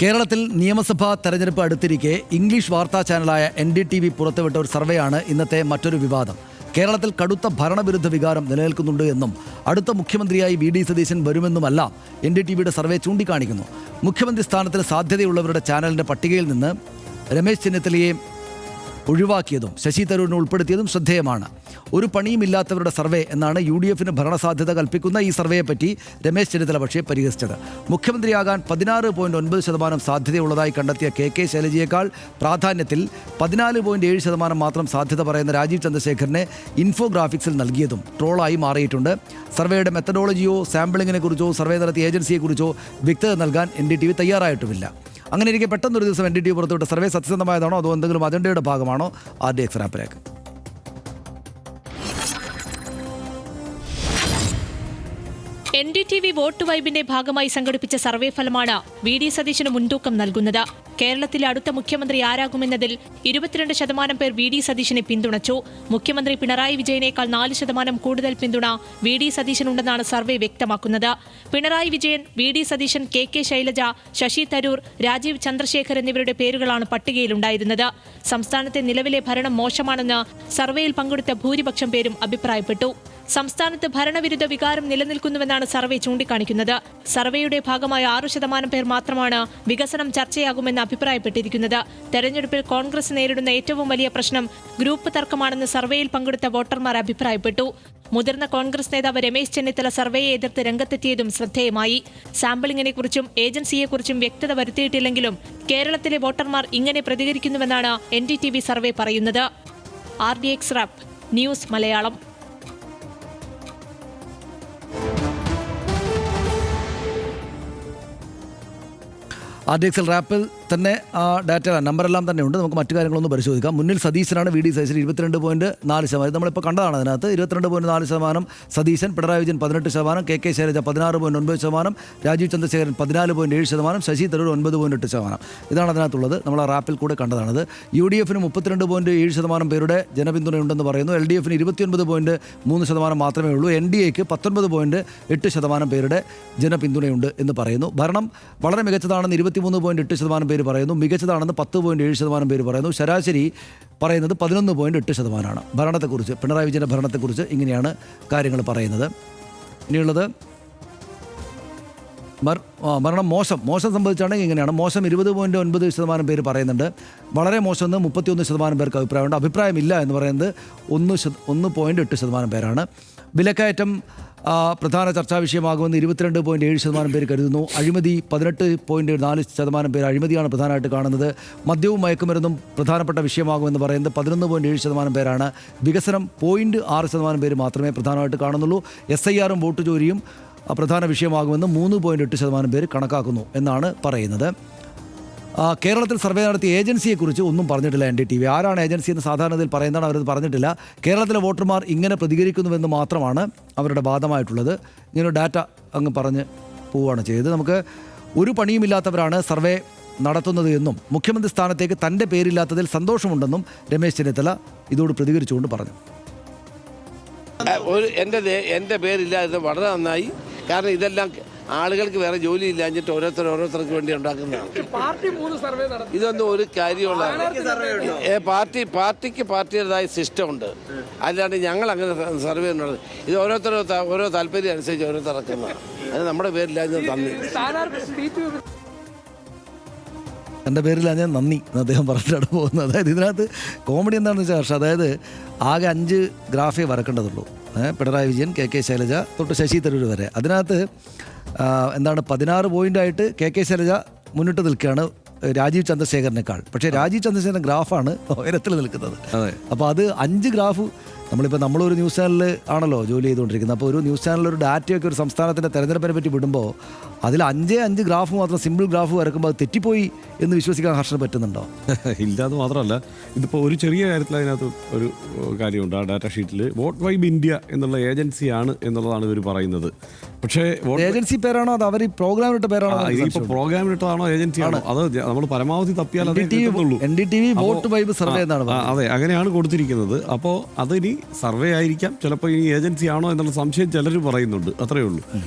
കേരളത്തിൽ നിയമസഭാ തെരഞ്ഞെടുപ്പ് അടുത്തിരിക്കെ ഇംഗ്ലീഷ് വാർത്താ ചാനലായ NDTV പുറത്തുവിട്ട ഒരു സർവേയാണ് ഇന്നത്തെ മറ്റൊരു വിവാദം. കേരളത്തിൽ കടുത്ത ഭരണവിരുദ്ധ വികാരം നിലനിൽക്കുന്നുണ്ട് എന്നും അടുത്ത മുഖ്യമന്ത്രിയായി VD സതീശൻ വരുമെന്നുമല്ല NDTVയുടെ സർവേ ചൂണ്ടിക്കാണിക്കുന്നു. മുഖ്യമന്ത്രി സ്ഥാനത്തിന് സാധ്യതയുള്ളവരുടെ ചാനലിൻ്റെ പട്ടികയിൽ നിന്ന് രമേശ് ചെന്നിത്തലയെ ഒഴിവാക്കിയതും ശശി തരൂരിനെ ഉൾപ്പെടുത്തിയതും ശ്രദ്ധേയമാണ്. ഒരു പണിയുമില്ലാത്തവരുടെ സർവേ എന്നാണ് UDFന് ഭരണസാധ്യത കൽപ്പിക്കുന്ന ഈ സർവേയെപ്പറ്റി രമേശ് ചെന്നിത്തല പക്ഷേ പരിഹസിച്ചത്. മുഖ്യമന്ത്രിയാകാൻ 16.9% സാധ്യതയുള്ളതായി കണ്ടെത്തിയ KK ശൈലജയേക്കാൾ പ്രാധാന്യത്തിൽ 14.7% മാത്രം സാധ്യത പറയുന്ന രാജീവ് ചന്ദ്രശേഖറിനെ ഇൻഫോഗ്രാഫിക്സിൽ നൽകിയതും ട്രോളായി മാറിയിട്ടുണ്ട്. സർവേയുടെ മെത്തഡോളജിയോ സാമ്പിളിങ്ങിനെ കുറിച്ചോ സർവേ നടത്തിയ ഏജൻസിയെക്കുറിച്ചോ വ്യക്തത നൽകാൻ NDTV തയ്യാറായിട്ടുമില്ല. അങ്ങനെ ഇരിക്കെ പെട്ടെന്നൊരു ദിവസം NDTV പുറത്തുവിട്ട സർവേ സത്യസന്ധമായതാണോ അതോ എന്തെങ്കിലും അജണ്ടയുടെ ഭാഗമാണോ? RDX ആപ്പിലേക്ക് NDTV വോട്ട് വൈബിന്റെ ഭാഗമായി സംഘടിപ്പിച്ച സർവേ ഫലമാണ് VD സതീശന് മുൻതൂക്കം നൽകുന്നത്. കേരളത്തിലെ അടുത്ത മുഖ്യമന്ത്രി ആരാകുമെന്നതിൽ 22% പേർ VD സതീശനെ പിന്തുണച്ചു. മുഖ്യമന്ത്രി പിണറായി വിജയനേക്കാൾ 4% കൂടുതൽ പിന്തുണ VD സതീശനുണ്ടെന്നാണ് സർവേ വ്യക്തമാക്കുന്നത്. പിണറായി വിജയൻ, VD സതീശൻ, KK ശൈലജ, ശശി തരൂർ, രാജീവ് ചന്ദ്രശേഖർ എന്നിവരുടെ പേരുകളാണ് പട്ടികയിലുണ്ടായിരുന്നത്. സംസ്ഥാനത്തെ നിലവിലെ ഭരണം മോശമാണെന്ന് സർവേയിൽ പങ്കെടുത്ത ഭൂരിപക്ഷം പേരും അഭിപ്രായപ്പെട്ടു. സംസ്ഥാനത്ത് ഭരണവിരുദ്ധ വികാരം നിലനിൽക്കുന്നുവെന്നാണ് സർവേ ചൂണ്ടിക്കാണിക്കുന്നത്. സർവേയുടെ ഭാഗമായ 6% പേർ മാത്രമാണ് വികസനം ചർച്ചയാകുമെന്ന് അഭിപ്രായപ്പെട്ടിരിക്കുന്നത്. തെരഞ്ഞെടുപ്പിൽ കോൺഗ്രസ് നേരിടുന്ന ഏറ്റവും വലിയ പ്രശ്നം ഗ്രൂപ്പ് തർക്കമാണെന്ന് സർവേയിൽ പങ്കെടുത്ത വോട്ടർമാർ അഭിപ്രായപ്പെട്ടു. മുതിർന്ന കോൺഗ്രസ് നേതാവ് രമേശ് ചെന്നിത്തല സർവേയെ എതിർത്ത് രംഗത്തെത്തിയതും ശ്രദ്ധേയമായി. സാമ്പിളിങ്ങിനെക്കുറിച്ചും ഏജൻസിയെക്കുറിച്ചും വ്യക്തത വരുത്തിയിട്ടില്ലെങ്കിലും കേരളത്തിലെ വോട്ടർമാർ ഇങ്ങനെ പ്രതികരിക്കുന്നുവെന്നാണ് NDTV സർവേ പറയുന്നത്. RDX rap news Malayalam. RDX റാപ്പിൽ തന്നെ ആ ഡാറ്റ നമ്പറെല്ലാം തന്നെ ഉണ്ട്. നമുക്ക് മറ്റു കാര്യങ്ങളൊന്നും പരിശോധിക്കാം. മുന്നിൽ സതീശനാണ്. VD സതീശൻ 22.4%. നമ്മളിപ്പോൾ കണ്ടതാണ്. അതിനകത്ത് 22.4% സതീശൻ, പിണറായി വിജയൻ 18%, KK ശൈലജ 16.9%, രാജീവ് ചന്ദ്രശേഖരൻ 14.7%, ശശി തരൂർ 9.8%. ഇതാണ് അതിനകത്തുള്ളത്. നമ്മൾ ആ റാപ്പിൽ കൂടെ കണ്ടതാണത്. UDFന് 32.7% പേരുടെ ജനപിന്തുണയുണ്ടെന്ന് പറയുന്നു. LDFന് 29.3% മാത്രമേ ഉള്ളൂ. NDAക്ക് 19.8% പേരുടെ ജനപിന്തുണയുണ്ട് എന്ന് പറയുന്നു. ഭരണം വളരെ മികച്ചതാണെന്ന് 23.8% പേര് പറയുന്നു. മികച്ചതാണെന്ന് 10.7% പേര് പറയുന്നു. ശരാശരി പറയുന്നത് 11.8%. ഭരണത്തെക്കുറിച്ച്, പിണറായി വിജയൻ്റെ ഭരണത്തെക്കുറിച്ച് ഇങ്ങനെയാണ് കാര്യങ്ങൾ പറയുന്നത്. ഇനിയുള്ളത് ഭരണം മോശം സംഭവിച്ചാണെങ്കിൽ ഇങ്ങനെയാണ്. മോശം 20.9% പേര് പറയുന്നുണ്ട്. വളരെ മോശമെന്ന് 31% പേർക്ക് അഭിപ്രായമുണ്ട്. അഭിപ്രായമില്ല എന്ന് പറയുന്നത് 1.8% പേരാണ്. വിലക്കയറ്റം പ്രധാന ചർച്ചാ വിഷയമാകുമെന്ന് 22.7% പേര് കരുതുന്നു. അഴിമതി 18.4% പേര് അഴിമതിയാണ് പ്രധാനമായിട്ട് കാണുന്നത്. മദ്യവും മയക്കുമരുന്നും പ്രധാനപ്പെട്ട വിഷയമാകുമെന്ന് പറയുന്നത് 11.7% പേരാണ്. വികസനം 0.6% പേര് മാത്രമേ പ്രധാനമായിട്ട് കാണുന്നുള്ളൂ. SIRും വോട്ട് ചോരിയും പ്രധാന വിഷയമാകുമെന്ന് 3.8% പേര് കണക്കാക്കുന്നു എന്നാണ് പറയുന്നത്. കേരളത്തിൽ സർവേ നടത്തിയ ഏജൻസിയെക്കുറിച്ച് ഒന്നും പറഞ്ഞിട്ടില്ല NDTV. ആരാണ് ഏജൻസി എന്ന് സാധാരണയിൽ പറയുന്നതാണ്, അവരത് പറഞ്ഞിട്ടില്ല. കേരളത്തിലെ വോട്ടർമാർ ഇങ്ങനെ പ്രതികരിക്കുന്നുവെന്ന് മാത്രമാണ് അവരുടെ വാദമായിട്ടുള്ളത്. ഇങ്ങനെ ഡാറ്റ അങ്ങ് പറഞ്ഞ് പോവുകയാണ് ചെയ്തത്. നമുക്ക് ഒരു പണിയുമില്ലാത്തവരാണ് സർവേ നടത്തുന്നത് എന്നും മുഖ്യമന്ത്രി സ്ഥാനത്തേക്ക് തൻ്റെ പേരില്ലാത്തതിൽ സന്തോഷമുണ്ടെന്നും രമേശ് ചെന്നിത്തല ഇതോട് പ്രതികരിച്ചുകൊണ്ട് പറഞ്ഞു. എൻ്റെ പേരില്ലാതെ വളരെ നന്നായി. കാരണം ഇതെല്ലാം ആളുകൾക്ക് വേറെ ജോലി ഇല്ലാഞ്ഞിട്ട് ഓരോരുത്തർക്ക് വേണ്ടി ഉണ്ടാക്കുന്നതാണ്. ഇതൊന്നും ഒരു കാര്യമുള്ള പാർട്ടിക്ക് പാർട്ടിയുടേതായ സിസ്റ്റം ഉണ്ട്. അല്ലാണ്ട് ഞങ്ങൾ അങ്ങനെ സർവേ ഉള്ളത്. ഇത് ഓരോ താല്പര്യം അനുസരിച്ച് ഓരോരുത്തർ ഇറക്കുന്നതാണ്. അത് നമ്മുടെ പേരില്ലാതെ നന്ദി. എൻ്റെ പേരിലാണ് ഞാൻ നന്ദി എന്ന് അദ്ദേഹം പറഞ്ഞിട്ടാണ് പോകുന്നത്. അതായത് ഇതിനകത്ത് കോമഡി എന്താണെന്ന് വെച്ചാൽ ഹർഷ, അതായത് ആകെ 5 ഗ്രാഫേ വരക്കേണ്ടതുള്ളൂ. പിണറായി വിജയൻ, KK ശൈലജ തൊട്ട് ശശി തരൂർ വരെ. അതിനകത്ത് 16 പോയിൻ്റായിട്ട് KK ശൈലജ മുന്നിട്ട് നിൽക്കുകയാണ് രാജീവ് ചന്ദ്രശേഖരനേക്കാൾ. പക്ഷേ രാജീവ് ചന്ദ്രശേഖരൻ ഗ്രാഫാണ് ഉയരത്തിൽ നിൽക്കുന്നത്. അപ്പോൾ അത് 5 ഗ്രാഫ് നമ്മളൊരു ന്യൂസ് ചാനലിൽ ആണല്ലോ ജോലി ചെയ്തുകൊണ്ടിരിക്കുന്നത്. അപ്പോൾ ഒരു ന്യൂസ് ചാനലിൽ ഒരു ഡാറ്റയൊക്കെ ഒരു സംസ്ഥാനത്തിൻ്റെ തെരഞ്ഞെടുപ്പിനെ പറ്റി വിടുമ്പോൾ അതിൽ 5 ഗ്രാഫ് മാത്രം സിമ്പിൾ ഗ്രാഫ് വരക്കുമ്പോൾ അത് തെറ്റിപ്പോയി എന്ന് വിശ്വസിക്കാൻ ഹർഷന് പറ്റുന്നുണ്ടോ? ഇല്ലാതെ മാത്രമല്ല, ഇതിപ്പോൾ ഒരു ചെറിയ കാര്യത്തിൽ അതിനകത്ത് ഒരു കാര്യമുണ്ട്. ആ ഡാറ്റ ഷീറ്റിൽ വോട്ട് വൈബ് ഇന്ത്യ എന്നുള്ള ഏജൻസിയാണ് എന്നുള്ളതാണ് ഇവർ പറയുന്നത്. പക്ഷേ ഏജൻസി പേരാണോ അത് അവർ ഈ പ്രോഗ്രാമിലിട്ട പേരാണോ? ഇതിപ്പോൾ പ്രോഗ്രാമിലിട്ടതാണോ ഏജൻസിയാണോ അത് നമ്മൾ പരമാവധി തപ്പിയാൽ അതേ കിട്ടുന്നുള്ളൂ. NDTV വോട്ട് വൈബ് സർവേ എന്നാണ്. അതെ, അങ്ങനെയാണ് കൊടുത്തിരിക്കുന്നത്. അപ്പോൾ അതിനി സർവേ ആയിരിക്കാം, ചിലപ്പോൾ ഇനി ഏജൻസി ആണോ എന്നുള്ള സംശയം ചിലർ പറയുന്നുണ്ട്. അത്രയേ ഉള്ളൂ.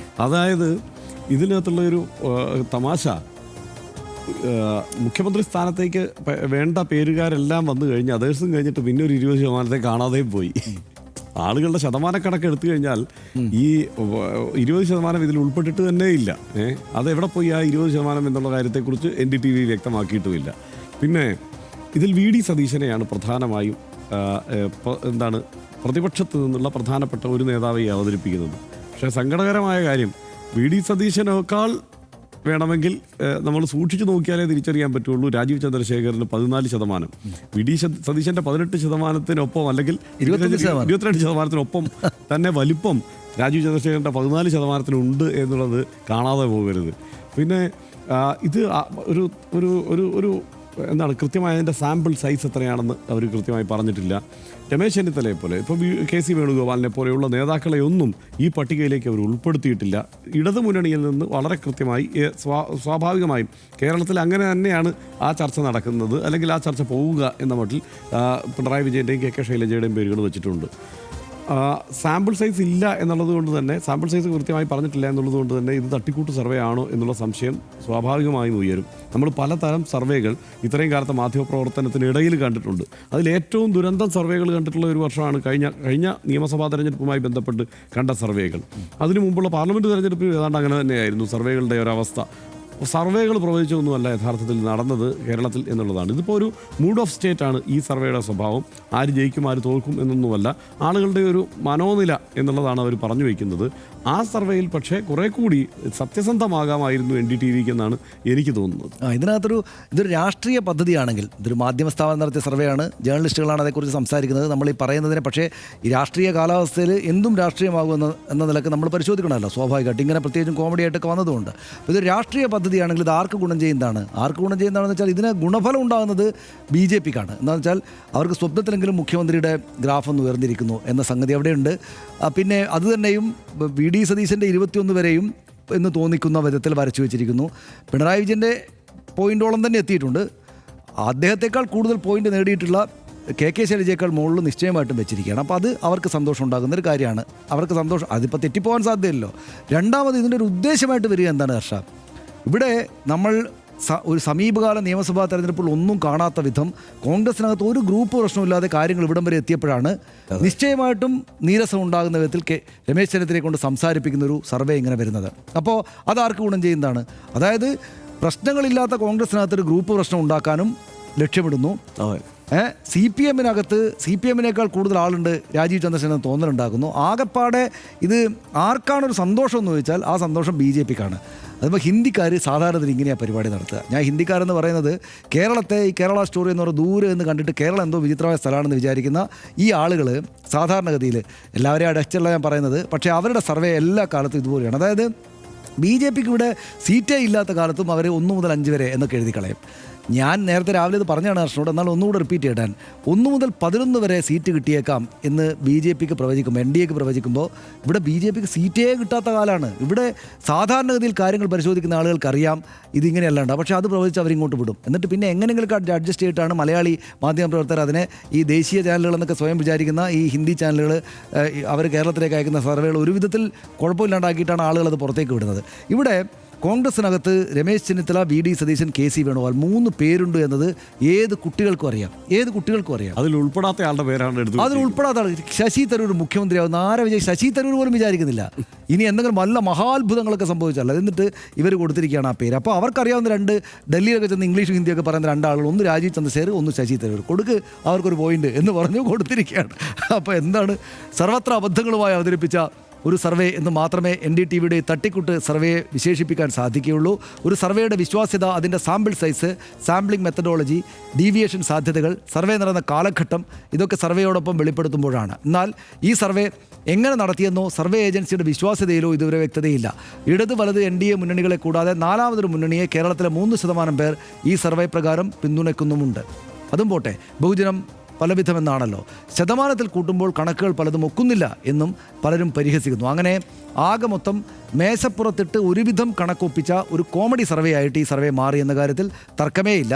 അതായത് ഇതിനകത്തുള്ള ഒരു തമാശ, മുഖ്യമന്ത്രി സ്ഥാനത്തേക്ക് വേണ്ട പേരുകാരെല്ലാം വന്നു കഴിഞ്ഞ് അതേഴ്സും കഴിഞ്ഞിട്ട് പിന്നെ ഒരു 20% കാണാതെയും പോയി. ആളുകളുടെ ശതമാനക്കണക്ക് എടുത്തു കഴിഞ്ഞാൽ ഈ 20% ഇതിൽ ഉൾപ്പെട്ടിട്ട് തന്നെ ഇല്ല. അതെവിടെ പോയി ആ 20% എന്നുള്ള കാര്യത്തെക്കുറിച്ച് NDTV വ്യക്തമാക്കിയിട്ടുമില്ല. പിന്നെ ഇതിൽ VD സതീശനെയാണ് പ്രധാനമായും പ്രതിപക്ഷത്ത് നിന്നുള്ള പ്രധാനപ്പെട്ട ഒരു നേതാവെ അവതരിപ്പിക്കുന്നത്. പക്ഷേ സങ്കടകരമായ കാര്യം VD സതീശനേക്കാൾ വേണമെങ്കിൽ നമ്മൾ സൂക്ഷിച്ചു നോക്കിയാലേ തിരിച്ചറിയാൻ പറ്റുള്ളൂ രാജീവ് ചന്ദ്രശേഖറിന് 14%, VD സതീശൻ്റെ 18%, അല്ലെങ്കിൽ 22%, തന്നെ വലിപ്പം രാജീവ് ചന്ദ്രശേഖരൻ്റെ 14% ഉണ്ട് എന്നുള്ളത് കാണാതെ പോകരുത്. പിന്നെ ഇത് ഒരു ഒരു ഒരു ഒരു എന്താണ് കൃത്യമായ അതിൻ്റെ സാമ്പിൾ സൈസ് എത്രയാണെന്ന് അവർ കൃത്യമായി പറഞ്ഞിട്ടില്ല. രമേശ് ചെന്നിത്തലയെ പോലെ ഇപ്പോൾ KC വേണുഗോപാലിനെ പോലെയുള്ള നേതാക്കളെ ഒന്നും ഈ പട്ടികയിലേക്ക് അവർ ഉൾപ്പെടുത്തിയിട്ടില്ല. ഇടതുമുന്നണിയിൽ നിന്ന് വളരെ കൃത്യമായി സ്വാഭാവികമായും കേരളത്തിൽ അങ്ങനെ തന്നെയാണ് ആ ചർച്ച നടക്കുന്നത്, അല്ലെങ്കിൽ ആ ചർച്ച പോവുക എന്ന മട്ടിൽ പിണറായി വിജയൻ്റെയും KK ശൈലജയുടെയും പേരുകൾ വെച്ചിട്ടുണ്ട്. സാമ്പിൾ സൈസ് ഇല്ല എന്നുള്ളത് കൊണ്ട് തന്നെ, സാമ്പിൾ സൈസ് കൃത്യമായി പറഞ്ഞിട്ടില്ല എന്നുള്ളത് കൊണ്ട് തന്നെ ഇത് തട്ടിക്കൂട്ട് സർവേ ആണോ എന്നുള്ള സംശയം സ്വാഭാവികമായും ഉയരും. നമ്മൾ പലതരം സർവേകൾ ഇത്രയും കാലത്തെ മാധ്യമപ്രവർത്തനത്തിനിടയിൽ കണ്ടിട്ടുണ്ട്. അതിലേറ്റവും ദുരന്തം സർവേകൾ കണ്ടിട്ടുള്ള ഒരു വർഷമാണ് കഴിഞ്ഞ നിയമസഭാ തെരഞ്ഞെടുപ്പുമായി ബന്ധപ്പെട്ട് കണ്ട സർവേകൾ. അതിനു മുമ്പുള്ള പാർലമെൻറ്റ് തെരഞ്ഞെടുപ്പ് ഏതാണ്ട് അങ്ങനെ തന്നെയായിരുന്നു സർവേകളുടെ ഒരവസ്ഥ. സർവേകൾ പ്രവചിച്ചൊന്നുമല്ല യഥാർത്ഥത്തിൽ നടന്നത് കേരളത്തിൽ എന്നുള്ളതാണ്. ഇതിപ്പോൾ ഒരു മൂഡ് ഓഫ് സ്റ്റേറ്റ് ആണ് ഈ സർവേയുടെ സ്വഭാവം. ആര് ജയിക്കും ആര് തോൽക്കും എന്നൊന്നുമല്ല, ആളുകളുടെ ഒരു മനോനില എന്നുള്ളതാണ് അവർ പറഞ്ഞു വയ്ക്കുന്നത്. ആ സർവേയിൽ പക്ഷേ കുറേ കൂടി സത്യസന്ധമാകാമായിരുന്നു NDTVക്ക് എന്നാണ് എനിക്ക് തോന്നുന്നത്. ഇതൊരു രാഷ്ട്രീയ പദ്ധതിയാണെങ്കിൽ, ഇതൊരു മാധ്യമ സ്ഥാപനം നടത്തിയ സർവേയാണ്, ജേർണലിസ്റ്റുകളാണ് അതേക്കുറിച്ച് സംസാരിക്കുന്നത്. നമ്മൾ ഈ പറയുന്നതിനെ പക്ഷേ ഈ രാഷ്ട്രീയ കാലാവസ്ഥയിൽ എന്തും രാഷ്ട്രീയമാകുമെന്ന നിലക്ക് നമ്മൾ പരിശോധിക്കണമല്ലോ സ്വാഭാവികമായിട്ട്, ഇങ്ങനെ പ്രത്യേകിച്ചും കോമഡി ആയിട്ടൊക്കെ വന്നതുകൊണ്ട്. ഇതൊരു രാഷ്ട്രീയ പദ്ധതിയാണെങ്കിൽ ഇത് ആർക്ക് ഗുണം ചെയ്യുന്നതാണെന്ന് വെച്ചാൽ ഇതിന് ഗുണഫലം ഉണ്ടാകുന്നത് BJPക്കാണ്. എന്താണെന്ന് വെച്ചാൽ അവർക്ക് സ്വപ്നത്തിലെങ്കിലും മുഖ്യമന്ത്രിയുടെ ഗ്രാഫ് ഒന്ന് ഉയർന്നിരിക്കുന്നു എന്ന സംഗതി അവിടെയുണ്ട്. പിന്നെ അത് തന്നെയും VD സതീശൻ്റെ 21 വരെയും എന്ന് തോന്നിക്കുന്ന വിധത്തിൽ വരച്ചു വെച്ചിരിക്കുന്നു. പിണറായി വിജയൻ്റെ പോയിൻ്റോളം തന്നെ എത്തിയിട്ടുണ്ട്. അദ്ദേഹത്തെക്കാൾ കൂടുതൽ പോയിൻ്റ് നേടിയിട്ടുള്ള KK ശൈലജയേക്കാൾ മുകളിൽ നിശ്ചയമായിട്ടും വെച്ചിരിക്കുകയാണ്. അപ്പോൾ അത് അവർക്ക് സന്തോഷം ഉണ്ടാകുന്നൊരു കാര്യമാണ്. അവർക്ക് സന്തോഷം, അതിപ്പോൾ തെറ്റിപ്പോകാൻ സാധ്യതയില്ലല്ലോ. രണ്ടാമത് ഇതിൻ്റെ ഒരു ഉദ്ദേശമായിട്ട് വരിക എന്താണ് ഹർഷ? ഇവിടെ നമ്മൾ ഒരു സമീപകാല നിയമസഭാ തെരഞ്ഞെടുപ്പിൽ ഒന്നും കാണാത്ത വിധം കോൺഗ്രസിനകത്ത് ഒരു ഗ്രൂപ്പ് പ്രശ്നമില്ലാതെ കാര്യങ്ങൾ ഇവിടം വരെ എത്തിയപ്പോഴാണ് നിശ്ചയമായിട്ടും നീരസം ഉണ്ടാകുന്ന വിധത്തിൽ രമേശ് ചെന്നിത്തലയെ കൊണ്ട് സംസാരിപ്പിക്കുന്നൊരു സർവേ ഇങ്ങനെ വരുന്നത്. അപ്പോൾ അതാർക്ക് ഗുണം ചെയ്യുന്നതാണ്? അതായത് പ്രശ്നങ്ങളില്ലാത്ത കോൺഗ്രസിനകത്തൊരു ഗ്രൂപ്പ് പ്രശ്നം ഉണ്ടാക്കാനും ലക്ഷ്യമിടുന്നു. CPM-നേക്കാൾ കൂടുതൽ ആളുണ്ട് രാജീവ് ചന്ദ്രശേഖരൻ തോന്നലുണ്ടാക്കുന്നു. ആകെപ്പാടെ ഇത് ആർക്കാണൊരു സന്തോഷം എന്ന് ചോദിച്ചാൽ ആ സന്തോഷം BJPക്കാണ്. അതിപ്പോൾ ഹിന്ദിക്കാർ സാധാരണ ഇങ്ങനെയാണ് പരിപാടി നടത്തുക. ഞാൻ ഹിന്ദിക്കാരെന്ന് പറയുന്നത് കേരളത്തെ ഈ കേരള സ്റ്റോറി എന്ന് പറയുന്നത് ദൂരെ എന്ന് കണ്ടിട്ട് കേരളം എന്തോ വിചിത്രമായ സ്ഥലമാണെന്ന് വിചാരിക്കുന്ന ഈ ആളുകൾ സാധാരണഗതിയിൽ എല്ലാവരെയും അടച്ചല്ല ഞാൻ പറയുന്നത്, പക്ഷേ അവരുടെ സർവേ എല്ലാ കാലത്തും ഇതുപോലെയാണ്. അതായത് BJPക്ക് ഇവിടെ സീറ്റേ ഇല്ലാത്ത കാലത്തും അവർ 1 മുതൽ 5 വരെ എന്നൊക്കെ എഴുതി കളയും. ഞാൻ നേരത്തെ രാവിലെ ഇത് പറഞ്ഞാണ് ഹർഷനോട്, എന്നാൽ ഒന്നുകൂടെ റിപ്പീറ്റ് ചെയ്താൻ 1 മുതൽ 11 വരെ സീറ്റ് കിട്ടിയേക്കാം എന്ന് BJPക്ക് പ്രവചിക്കുമ്പോൾ, NDAക്ക് പ്രവചിക്കുമ്പോൾ ഇവിടെ BJPക്ക് സീറ്റേ കിട്ടാത്ത കാലമാണ്. ഇവിടെ സാധാരണഗതിയിൽ കാര്യങ്ങൾ പരിശോധിക്കുന്ന ആളുകൾക്കറിയാം ഇതിങ്ങനെയല്ലാണ്ട്, പക്ഷേ അത് പ്രവചിച്ച് അവരിങ്ങോട്ട് വിടും. എന്നിട്ട് പിന്നെ എങ്ങനെയെങ്കിലും അഡ്ജസ്റ്റ് ചെയ്തിട്ടാണ് മലയാളി മാധ്യമപ്രവർത്തകർ അതിനെ ഈ ദേശീയ ചാനലുകളെന്നൊക്കെ സ്വയം വിചാരിക്കുന്ന ഈ ഹിന്ദി ചാനലുകൾ അവർ കേരളത്തിലേക്ക് അയക്കുന്ന സർവേകൾ ഒരു വിധത്തിൽ കുഴപ്പമില്ലാണ്ടാക്കിയിട്ടാണ് ആളുകൾ അത് പുറത്തേക്ക് വിടുന്നത്. ഇവിടെ കോൺഗ്രസിനകത്ത് രമേശ് ചെന്നിത്തല, VD സതീശൻ, KC വേണുഗോപാൽ 3 പേരുണ്ട് എന്നത് ഏത് കുട്ടികൾക്കും അറിയാം. അതിൽ ഉൾപ്പെടാത്ത ആളുടെ പേരാണ് എടുത്തത്. അതിൽ ഉൾപ്പെടാത്ത ആൾ ശശി തരൂർ മുഖ്യമന്ത്രിയാവുന്ന ശശി തരൂർ പോലും വിചാരിക്കുന്നില്ല. ഇനി എന്തെങ്കിലും വല്ല മഹാത്ഭുതങ്ങളൊക്കെ സംഭവിച്ചല്ല, എന്നിട്ട് ഇവർ കൊടുത്തിരിക്കുകയാണ് ആ പേര്. അപ്പോൾ അവർക്കറിയാവുന്ന 2 ഡൽഹിയിലൊക്കെ ചെന്ന് ഇംഗ്ലീഷ് ഹിന്ദിയൊക്കെ പറയുന്ന 2 ആളുകൾ, ഒന്ന് രാജീവ് ചന്ദ്രശേഖർ, ഒന്ന് ശശി തരൂർ, കൊടുക്ക് അവർക്കൊരു പോയിന്റ് എന്ന് പറഞ്ഞു കൊടുത്തിരിക്കുകയാണ്. അപ്പോൾ എന്താണ് സർവത്ര അബദ്ധങ്ങളുമായി അവതരിപ്പിച്ച ഒരു സർവേ എന്ന് മാത്രമേ NDTVയുടെ തട്ടിക്കൂട്ട് സർവേയെ വിശേഷിപ്പിക്കാൻ സാധിക്കുകയുള്ളൂ. ഒരു സർവേയുടെ വിശ്വാസ്യത, അതിൻ്റെ sample size, sampling methodology, deviation സാധ്യതകൾ, സർവേ നടന്ന കാലഘട്ടം, ഇതൊക്കെ സർവേയോടൊപ്പം വെളിപ്പെടുത്തുമ്പോഴാണ്. എന്നാൽ ഈ സർവേ എങ്ങനെ നടത്തിയെന്നോ സർവേ ഏജൻസിയുടെ വിശ്വാസ്യതയിലോ ഇതുവരെ വ്യക്തതയില്ല. ഇടത് വലത് NDA മുന്നണികളെ കൂടാതെ 4മതൊരു മുന്നണിയെ കേരളത്തിലെ 3% പേർ ഈ സർവേ പ്രകാരം പിന്തുണയ്ക്കുന്നുമുണ്ട്. അതും പോട്ടെ, ബഹുജനം പലവിധമെന്നാണല്ലോ. ശതമാനത്തിൽ കൂട്ടുമ്പോൾ കണക്കുകൾ പലതും ഒക്കുന്നില്ല എന്നും പലരും പരിഹസിക്കുന്നു. അങ്ങനെ ആകെ മൊത്തം മേശപ്പുറത്തിട്ട് ഒരുവിധം കണക്കൊപ്പിച്ച ഒരു കോമഡി സർവേ ആയിട്ട് ഈ സർവേ മാറി എന്ന കാര്യത്തിൽ തർക്കമേ ഇല്ല.